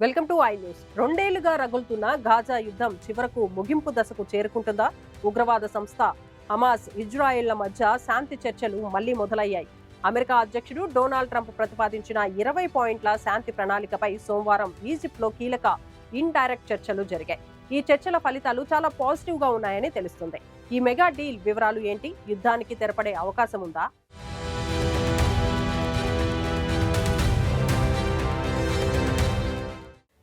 Welcome to I news. రెండేళ్లుగా రగులుతున్న Gaza యుద్ధం చివరకు ముగింపు దశకు చేరుకుంటుందా? ఉగ్రవాద సంస్థ హమాస్, ఇజ్రాయెళ్ల మధ్య శాంతి చర్చలు మళ్లీ మొదలయ్యాయి. అమెరికా అధ్యక్షుడు డొనాల్డ్ ట్రంప్ ప్రతిపాదించిన 20 పాయింట్ల శాంతి ప్రణాళికపై సోమవారం ఈజిప్ట్లో కీలక ఇండైరెక్ట్ చర్చలు జరిగాయి. ఈ చర్చల ఫలితాలు చాలా పాజిటివ్ గా ఉన్నాయని తెలుస్తుంది. ఈ మెగా డీల్ వివరాలు ఏంటి? యుద్ధానికి తెరపడే అవకాశం ఉందా?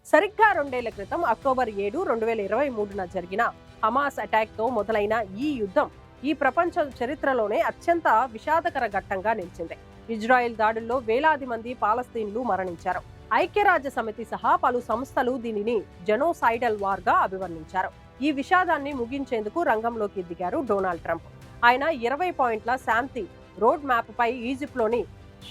సరిగ్గా రెండేళ్ల క్రితం అక్టోబర్ 7, 2023న జరిగిన హమాస్ అటాక్ తో మొదలైన ఈ యుద్ధం ఈ ప్రపంచ చరిత్రలోనే అత్యంత విషాదకర ఘట్టంగా నిలిచింది. ఇజ్రాయెల్ దాడుల్లో వేలాది మంది పాలస్తీన్లు మరణించారు. ఐక్యరాజ్య సమితి సహా పలు సంస్థలు దీనిని జెనోసైడల్ వార్ గా అభివర్ణించారు. ఈ విషాదాన్ని ముగించేందుకు రంగంలోకి దిగారు డొనాల్డ్ ట్రంప్. ఆయన 20 పాయింట్ల శాంతి రోడ్ మ్యాప్ పై ఈజిప్ట్లోని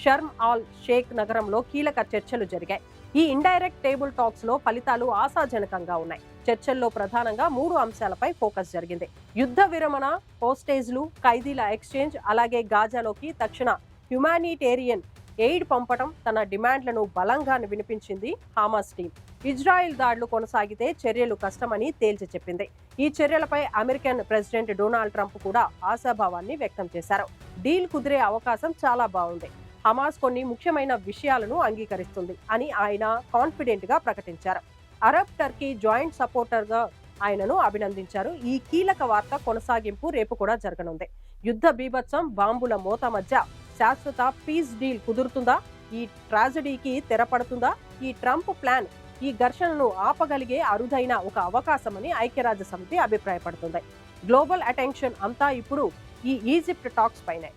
షర్మ్ ఆల్ షేక్ నగరంలో కీలక చర్చలు జరిగాయి. ఈ ఇండైరెక్ట్ టేబుల్ టాక్స్ లో ఫలితాలు ఆశాజనకంగా ఉన్నాయి. చర్చల్లో ప్రధానంగా 3 అంశాలపై ఫోకస్ జరిగింది. యుద్ధ విరమణ, హోస్టేజ్లు, ఖైదీల ఎక్స్చేంజ్, అలాగే గాజాలోకి తక్షణ హ్యుమానిటేరియన్ ఎయిడ్ పంపడం తన డిమాండ్లను బలంగా వినిపించింది హమాస్ టీం. ఇజ్రాయెల్ దాడులు కొనసాగితే చర్యలు కష్టమని తేల్చి చెప్పింది. ఈ చర్యలపై అమెరికన్ ప్రెసిడెంట్ డొనాల్డ్ ట్రంప్ కూడా ఆశాభావాన్ని వ్యక్తం చేశారు. డీల్ కుదిరే అవకాశం చాలా బాగుంది. హమాస్ కొన్ని ముఖ్యమైన విషయాలను అంగీకరిస్తుంది అని ఆయన కాన్ఫిడెంట్ గా ప్రకటించారు. అరబ్ టర్కీ జాయింట్ సపోర్టర్ గా ఆయనను అభినందించారు. ఈ కీలక వార్త కొనసాగింపు రేపు కూడా జరగనుంది. యుద్ధ బీభత్సం, బాంబుల మోత మధ్య శాశ్వత పీస్ డీల్ కుదురుతుందా? ఈ ట్రాజడీకి తెరపడుతుందా? ఈ ట్రంప్ ప్లాన్ ఈ ఘర్షణను ఆపగలిగే అరుదైన ఒక అవకాశమని ఐక్యరాజ్య సమితి అభిప్రాయపడుతుంది. గ్లోబల్ అటెన్షన్ అంతా ఇప్పుడు ఈ ఈజిప్ట్ టాక్స్ పైనే.